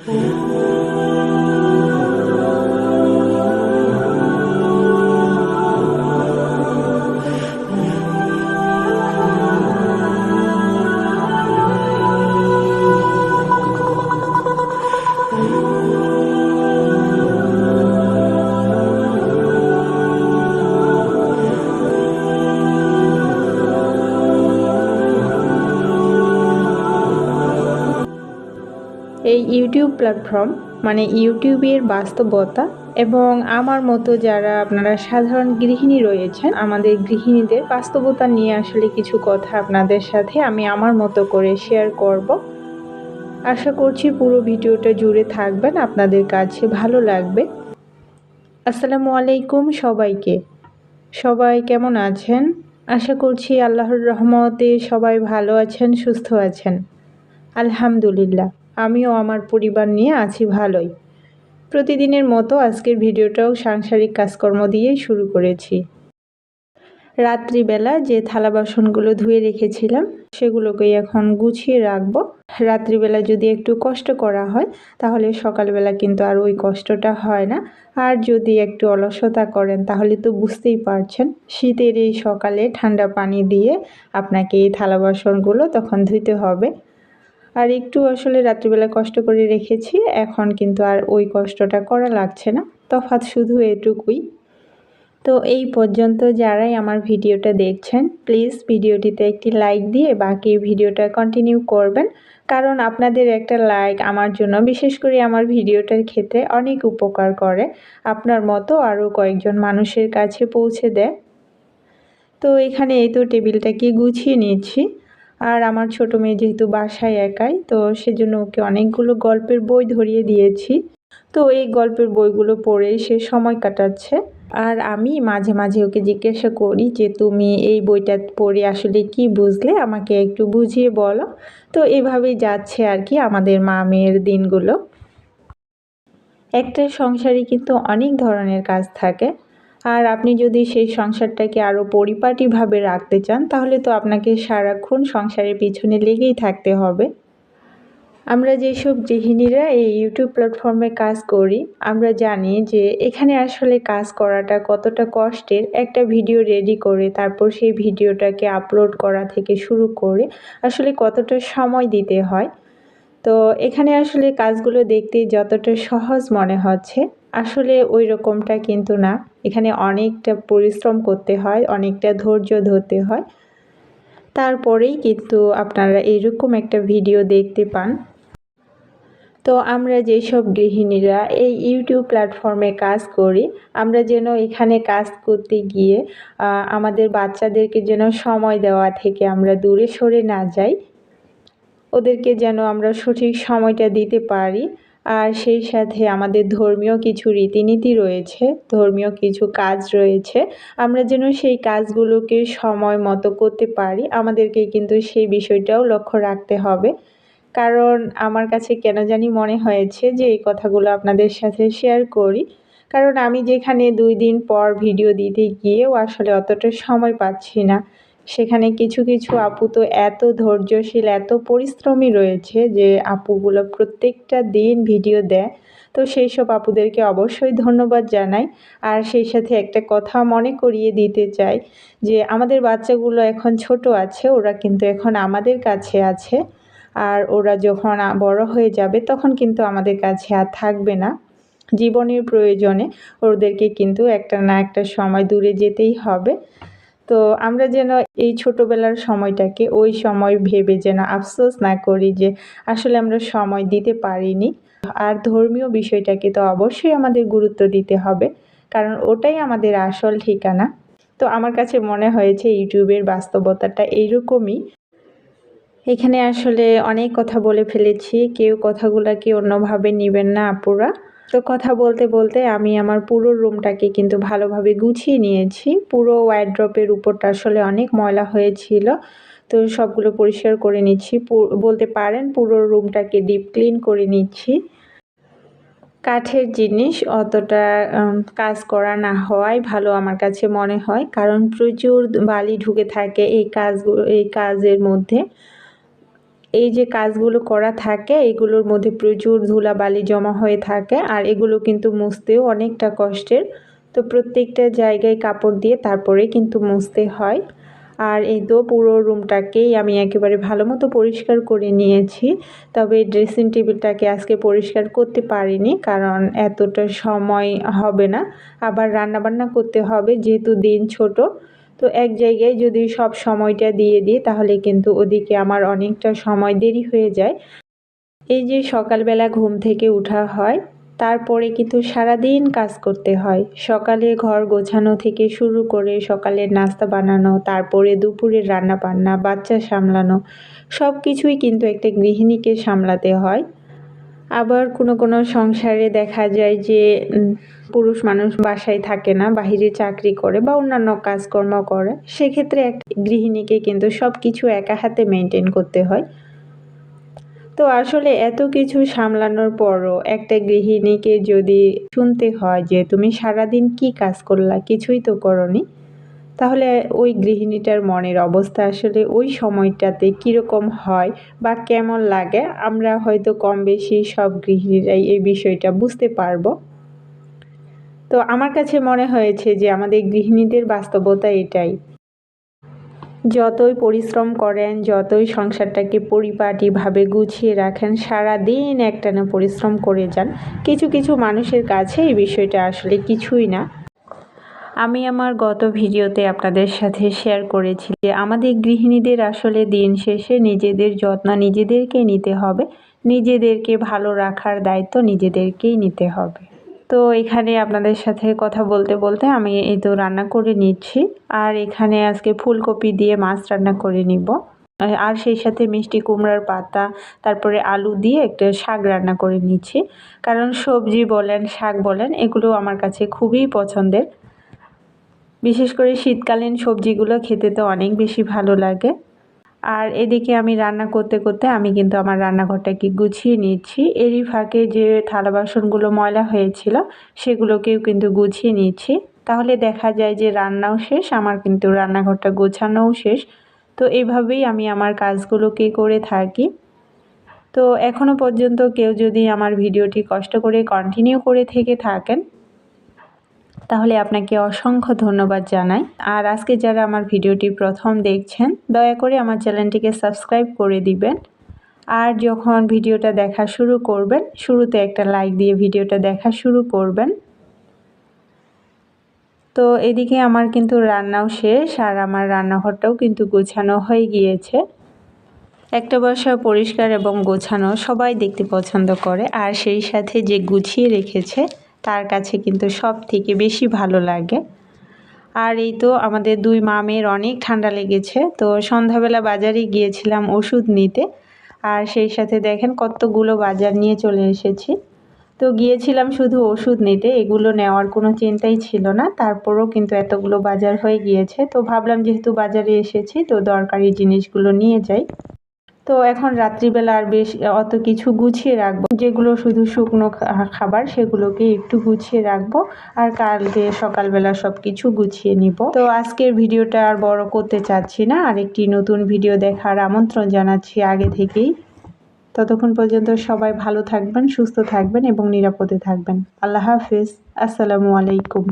এই YouTube platform মানে ইউটিউবের বাস্তবতা এবং আমার মতো যারা আপনারা সাধারণ গৃহিণী রয়েছেন, আমাদের গৃহিণীদের বাস্তবতা নিয়ে আসলে কিছু কথা আপনাদের সাথে আমি আমার মতো করে শেয়ার করব। আশা করছি পুরো ভিডিওটা জুড়ে থাকবেন, আপনাদের কাছে ভালো লাগবে। আসসালামু আলাইকুম সবাইকে। সবাই কেমন আছেন? আশা করছি আল্লাহর রহমতে সবাই ভালো আছেন, সুস্থ আছেন। আলহামদুলিল্লাহ, আমিও আমার পরিবার নিয়ে আছি ভালোই। প্রতিদিনের মতো আজকের ভিডিওটাও সাংসারিক কাজকর্ম দিয়েই শুরু করেছি। রাত্রিবেলা যে থালা বাসনগুলো ধুয়ে রেখেছিলাম সেগুলোকে এখন গুছিয়ে রাখবো। রাত্রিবেলা যদি একটু কষ্ট করা হয় তাহলে সকালবেলা কিন্তু আর ওই কষ্টটা হয় না। আর যদি একটু অলসতা করেন তাহলে তো বুঝতেই পারছেন, শীতের এই সকালে ঠান্ডা পানি দিয়ে আপনাকে এই থালা বাসনগুলো তখন ধুতে হবে। আর একটু আসলে রাত্রিবেলা কষ্ট করে রেখেছি, এখন কিন্তু আর ওই কষ্টটা করা লাগছে না। তফাৎ শুধু এটুকুই। তো এই পর্যন্ত যারাই আমার ভিডিওটা দেখছেন, প্লিজ ভিডিওটিতে একটি লাইক দিয়ে বাকি ভিডিওটা কন্টিনিউ করবেন, কারণ আপনাদের একটা লাইক আমার জন্য, বিশেষ করে আমার ভিডিওটার ক্ষেত্রে অনেক উপকার করে, আপনার মতো আরও কয়েকজন মানুষের কাছে পৌঁছে দেয়। তো এখানে এই তো টেবিলটাকে গুছিয়ে নিচ্ছি। আর আমার ছোট মেয়ে যেহেতু বাসায় একাই, তো সেজন্য ওকে অনেকগুলো গল্পের বই ধরিয়ে দিয়েছি। তো এই গল্পের বইগুলো পড়েই সে সময় কাটাচ্ছে। আর আমি মাঝে মাঝে ওকে জিজ্ঞাসা করি যে তুমি এই বইটা পড়ে আসলে কি বুঝলে, আমাকে একটু বুঝিয়ে বলো। তো এভাবেই যাচ্ছে আর কি আমাদের মা মেয়ের দিনগুলো। একটা সংসারে কিন্তু অনেক ধরনের কাজ থাকে, আর আপনি যদি সেই সংসারটাকে আরও পরিপাটিভাবে রাখতে চান তাহলে তো আপনাকে সারাক্ষণ সংসারের পিছনে লেগেই থাকতে হবে। আমরা যেসব গৃহিণীরা এই ইউটিউব প্ল্যাটফর্মে কাজ করি, আমরা জানি যে এখানে আসলে কাজ করাটা কতটা কষ্টের। একটা ভিডিও রেডি করে তারপর সেই ভিডিওটাকে আপলোড করা থেকে শুরু করে আসলে কতটা সময় দিতে হয়। তো এখানে আসলে কাজগুলো দেখতে যতটা সহজ মনে হচ্ছে, আসলে ওই রকমটা কিন্তু না। এখানে অনেকটা পরিশ্রম করতে হয়, অনেকটা ধৈর্য ধরতে হয়, তারপরেই কিন্তু আপনারা এইরকম একটা ভিডিও দেখতে পান। তো আমরা যেসব গৃহিণীরা এই ইউটিউব প্ল্যাটফর্মে কাজ করি, আমরা যেন এখানে কাজ করতে গিয়ে আমাদের বাচ্চাদেরকে যেন সময় দেওয়া থেকে আমরা দূরে সরে না যাই, ওদেরকে যেন আমরা সঠিক সময়টা দিতে পারি। আর সেই সাথে আমাদের ধর্মীয় কিছু রীতিনীতি রয়েছে, ধর্মীয় কিছু কাজ রয়েছে, আমরা যেন সেই কাজগুলোকে সময় মতো করতে পারি। আমাদেরকে কিন্তু সেই বিষয়টাও লক্ষ্য রাখতে হবে। কারণ আমার কাছে কেন জানি মনে হয়েছে যে এই কথাগুলো আপনাদের সাথে শেয়ার করি, কারণ আমি যেখানে 2 দিন পর ভিডিও দিতে গিয়েও আসলে অতটা সময় পাচ্ছি না, সেখানে কিছু কিছু আপু তো এত ধৈর্যশীল, এত পরিশ্রমী রয়েছে যে আপুগুলো প্রত্যেকটা দিন ভিডিও দেয়। তো সেই সব আপুদেরকে অবশ্যই ধন্যবাদ জানাই। আর সেই সাথে একটা কথা মনে করিয়ে দিতে চাই যে আমাদের বাচ্চাগুলো এখন ছোট আছে, ওরা কিন্তু এখন আমাদের কাছে আছে। আর ওরা যখন বড় হয়ে যাবে তখন কিন্তু আমাদের কাছে আর থাকবে না। জীবনের প্রয়োজনে ওদেরকে কিন্তু একটা না একটা সময় দূরে যেতেই হবে। তো আমরা যেন এই ছোটোবেলার সময়টাকে ওই সময় ভেবে যেন আফসোস না করি যে আসলে আমরা সময় দিতে পারিনি। আর ধর্মীয় বিষয়টাকে তো অবশ্যই আমাদের গুরুত্ব দিতে হবে, কারণ ওটাই আমাদের আসল ঠিকানা। তো আমার কাছে মনে হয়েছে ইউটিউবের বাস্তবতাটা এইরকমই। এখানে আসলে অনেক কথা বলে ফেলেছি, কেউ কথাগুলোকে অন্যভাবে নেবেন না আপুরা। তো কথা বলতে বলতে আমি আমার পুরো রুমটাকে কিন্তু ভালোভাবে গুছিয়ে নিয়েছি। পুরো ওয়ারড্রপের উপরটা আসলে অনেক ময়লা হয়েছিল, তো সবগুলো পরিষ্কার করে নিচ্ছি। বলতে পারেন পুরো রুমটাকে ডিপ ক্লিন করে নিচ্ছি। কাঠের জিনিস অতটা কাজ করা না হওয়াই ভালো আমার কাছে মনে হয়, কারণ প্রচুর বালি ঢুকে থাকে এই কাজের মধ্যে। এই যে কাজগুলো করা থাকে এগুলোর মধ্যে প্রচুর ধুলাবালি জমা হয়ে থাকে, আর এগুলো কিন্তু মুছতেও অনেকটা কষ্টের। তো প্রত্যেকটা জায়গায় কাপড় দিয়ে তারপরে কিন্তু মুছতে হয়। আর এই তো পুরো রুমটাকেই আমি একেবারে ভালো মতো পরিষ্কার করে নিয়েছি। তবে ড্রেসিং টেবিলটাকে আজকে পরিষ্কার করতে পারিনি, কারণ এতটা সময় হবে না, আবার রান্নাবান্না করতে হবে যেহেতু দিন ছোট। তো এক জায়গায় যদি সব সময়টা দিয়ে দিই তাহলে কিন্তু ওদিকে আমার অনেকটা সময় দেরি হয়ে যায়। এই যে সকালবেলা ঘুম থেকে ওঠা হয়, তারপরে কিন্তু সারাদিন কাজ করতে হয়। সকালে ঘর গোছানো থেকে শুরু করে সকালের নাস্তা বানানো, তারপরে দুপুরের রান্না বান্না, বাচ্চা সামলানো, সব কিছুই কিন্তু একটা গৃহিণীকে সামলাতে হয়। আবার কোনো সংসারে দেখা যায় যে পুরুষ মানুষ বাসায় থাকে না, বাহিরে চাকরি করে বা অন্যান্য কাজকর্ম করে। সেক্ষেত্রে একটা গৃহিণীকে কিন্তু সব কিছু একা হাতে মেনটেন করতে হয়। তো আসলে এত কিছু সামলানোর পরও একটা গৃহিণীকে যদি শুনতে হয় যে তুমি সারাদিন কি কাজ করলা, কিছুই তো করনি, তাহলে ওই গৃহিণীটার মনের অবস্থা আসলে ওই সময়টাতে কীরকম হয় বা কেমন লাগে, আমরা হয়তো কম বেশি সব গৃহিণীরাই এই বিষয়টা বুঝতে পারবো। তো আমার কাছে মনে হয়েছে যে আমাদের গৃহিণীদের বাস্তবতা এটাই। যতই পরিশ্রম করেন, যতই সংসারটাকে পরিপাটিভাবে গুছিয়ে রাখেন, সারাদিন একটানা পরিশ্রম করে যান, কিছু কিছু মানুষের কাছে এই বিষয়টা আসলে কিছুই না। আমি আমার গত ভিডিওতে আপনাদের সাথে শেয়ার করেছি যে আমাদের গৃহিণীদের আসলে দিন শেষে নিজেদের যত্ন নিজেদেরকে নিতে হবে, নিজেদেরকে ভালো রাখার দায়িত্ব নিজেদেরকেই নিতে হবে। তো এখানে আপনাদের সাথে কথা বলতে বলতে আমি এই তো রান্না করে নিচ্ছি। আর এখানে আজকে ফুলকপি দিয়ে মাছ রান্না করে নিব, আর সেই সাথে মিষ্টি কুমড়ার পাতা, তারপরে আলু দিয়ে একটা শাক রান্না করে নিচ্ছি। কারণ সবজি বলেন, শাক বলেন, এগুলো আমার কাছে খুবই পছন্দের। বিশেষ করে শীতকালীন সবজিগুলো খেতে তো অনেক বেশি ভালো লাগে। আর এদিকে আমি রান্না করতে করতে আমি কিন্তু আমার রান্নাঘরটাকে গুছিয়ে নিচ্ছি। এরই ফাঁকে যে থালা বাসনগুলো ময়লা হয়েছিল সেগুলোকেও কিন্তু গুছিয়ে নিচ্ছি। তাহলে দেখা যায় যে রান্নাও শেষ, আমার কিন্তু রান্নাঘরটা গোছানোও শেষ। তো এইভাবেই আমি আমার কাজগুলোকে করে থাকি। তো এখনও পর্যন্ত কেউ যদি আমার ভিডিওটি কষ্ট করে কন্টিনিউ করে থেকে থাকেন, তাহলে আপনাকে অসংখ্য ধন্যবাদ জানাই। আর আজকে যারা আমার ভিডিওটি প্রথম দেখছেন, দয়া করে আমার চ্যানেলটিকে সাবস্ক্রাইব করে দিবেন। আর যখন ভিডিওটা দেখা শুরু করবেন, শুরুতে একটা লাইক দিয়ে ভিডিওটা দেখা শুরু করবেন। তো এদিকে আমার কিন্তু রান্নাও শেষ, আর আমার রান্নাঘরটাও কিন্তু গোছানো হয়ে গিয়েছে। একটা বাসা পরিষ্কার এবং গোছানো সবাই দেখতে পছন্দ করে, আর সেই সাথে যে গুছিয়ে রেখেছে তার কাছে কিন্তু সব থেকে বেশি ভালো লাগে। আর এই তো আমাদের দুই মামের অনেক ঠান্ডা লেগেছে, তো সন্ধ্যাবেলা বাজারে গিয়েছিলাম ওষুধ নিতে, আর সেই সাথে দেখেন কতগুলো বাজার নিয়ে চলে এসেছি। তো গিয়েছিলাম শুধু ওষুধ নিতে, এগুলো নেওয়ার কোনো চিন্তাই ছিল না, তারপরেও কিন্তু এতগুলো বাজার হয়ে গিয়েছে। তো ভাবলাম যেহেতু বাজারে এসেছি তো দরকারি জিনিসগুলো নিয়ে যাই। তো এখন রাত্রিবেলা আর বেশ অত কিছু গুছিয়ে রাখবো, যেগুলো শুধু শুকনো খাবার সেগুলোকে একটু গুছিয়ে রাখবো, আর কালকে সকালবেলা সব কিছু গুছিয়ে নিব। তো আজকের ভিডিওটা আর বড় করতে চাচ্ছি না, আরেকটি নতুন ভিডিও দেখার আমন্ত্রণ জানাচ্ছি আগে থেকেই। ততক্ষণ পর্যন্ত সবাই ভালো থাকবেন, সুস্থ থাকবেন এবং নিরাপদে থাকবেন। আল্লাহ হাফেজ। আসসালামু আলাইকুম।